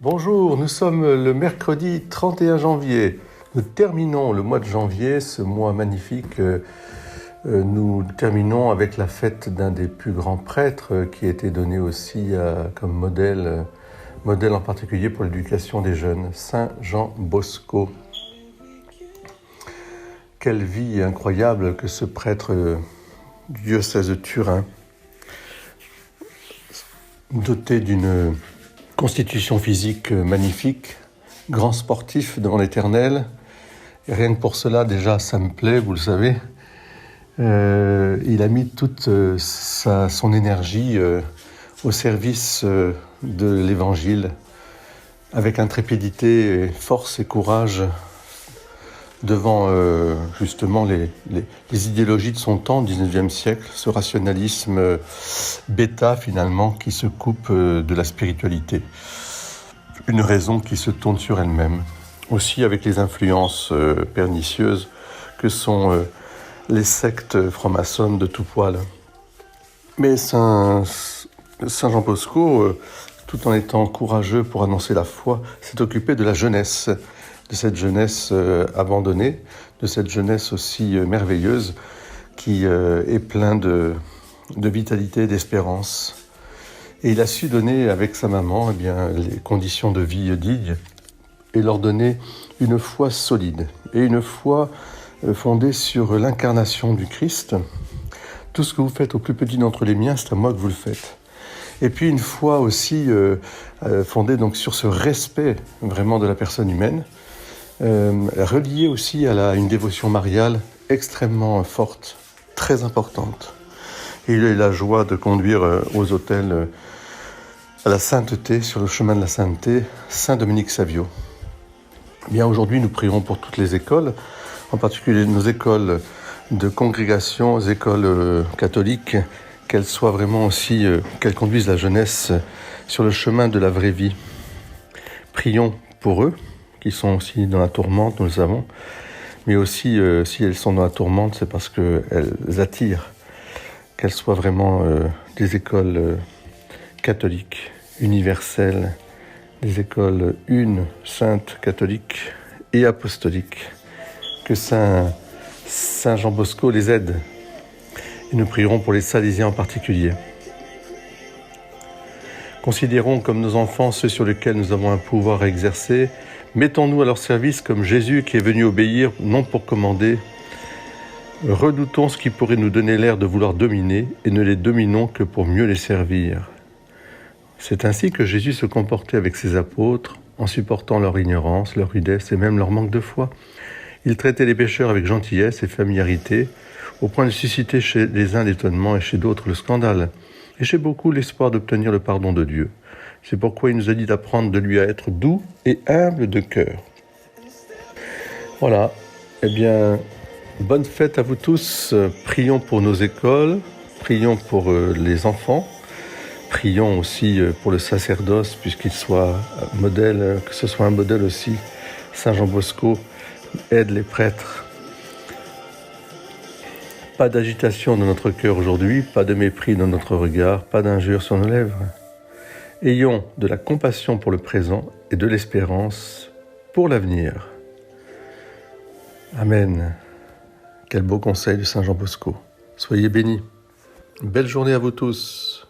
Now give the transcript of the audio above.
Bonjour, nous sommes le mercredi 31 janvier. Nous terminons le mois de janvier, ce mois magnifique. Nous terminons avec la fête d'un des plus grands prêtres qui a été donné aussi comme modèle en particulier pour l'éducation des jeunes, Saint Jean Bosco. Quelle vie incroyable que ce prêtre du diocèse de Turin, doté d'une constitution physique magnifique, grand sportif devant l'Éternel. Et rien que pour cela, déjà, ça me plaît, vous le savez. Il a mis toute son énergie au service de l'Évangile, avec intrépidité, force et courage, devant justement les idéologies de son temps, du 19e siècle, ce rationalisme bêta finalement qui se coupe de la spiritualité. Une raison qui se tourne sur elle-même. Aussi avec les influences pernicieuses que sont les sectes francs-maçonnes de tout poil. Mais Saint Jean Bosco, tout en étant courageux pour annoncer la foi, s'est occupé de la jeunesse, de cette jeunesse abandonnée, de cette jeunesse aussi merveilleuse qui est pleine de vitalité, d'espérance. Et il a su donner avec sa maman les conditions de vie dignes et leur donner une foi solide et une foi fondée sur l'incarnation du Christ. Tout ce que vous faites au plus petit d'entre les miens, c'est à moi que vous le faites. Et puis une foi aussi fondée donc sur ce respect vraiment de la personne humaine, reliée aussi à une dévotion mariale extrêmement forte, très importante. Et il a eu la joie de conduire aux autels à la sainteté, sur le chemin de la sainteté, Saint Dominique Savio. Bien, aujourd'hui, nous prierons pour toutes les écoles, en particulier nos écoles de congrégation, les écoles catholiques, qu'elles soient vraiment aussi, qu'elles conduisent la jeunesse sur le chemin de la vraie vie. Prions pour eux, qui sont aussi dans la tourmente, nous le savons, mais aussi, si elles sont dans la tourmente, c'est parce qu'elles attirent, qu'elles soient vraiment des écoles catholiques, universelles, des écoles saintes, catholiques et apostoliques. Que Saint Jean Bosco les aide. Et nous prierons pour les Salésiens en particulier. Considérons comme nos enfants ceux sur lesquels nous avons un pouvoir à exercer. Mettons-nous à leur service comme Jésus qui est venu obéir, non pour commander. Redoutons ce qui pourrait nous donner l'air de vouloir dominer et ne les dominons que pour mieux les servir. C'est ainsi que Jésus se comportait avec ses apôtres, en supportant leur ignorance, leur rudesse et même leur manque de foi. Il traitait les pécheurs avec gentillesse et familiarité, au point de susciter chez les uns l'étonnement et chez d'autres le scandale, et chez beaucoup l'espoir d'obtenir le pardon de Dieu. C'est pourquoi il nous a dit d'apprendre de lui à être doux et humble de cœur. Voilà, bonne fête à vous tous. Prions pour nos écoles, prions pour les enfants, prions aussi pour le sacerdoce, puisqu'il soit modèle, que ce soit un modèle aussi. Saint Jean Bosco aide les prêtres. Pas d'agitation dans notre cœur aujourd'hui, pas de mépris dans notre regard, pas d'injure sur nos lèvres. Ayons de la compassion pour le présent et de l'espérance pour l'avenir. Amen. Quel beau conseil de Saint Jean Bosco. Soyez bénis. Belle journée à vous tous.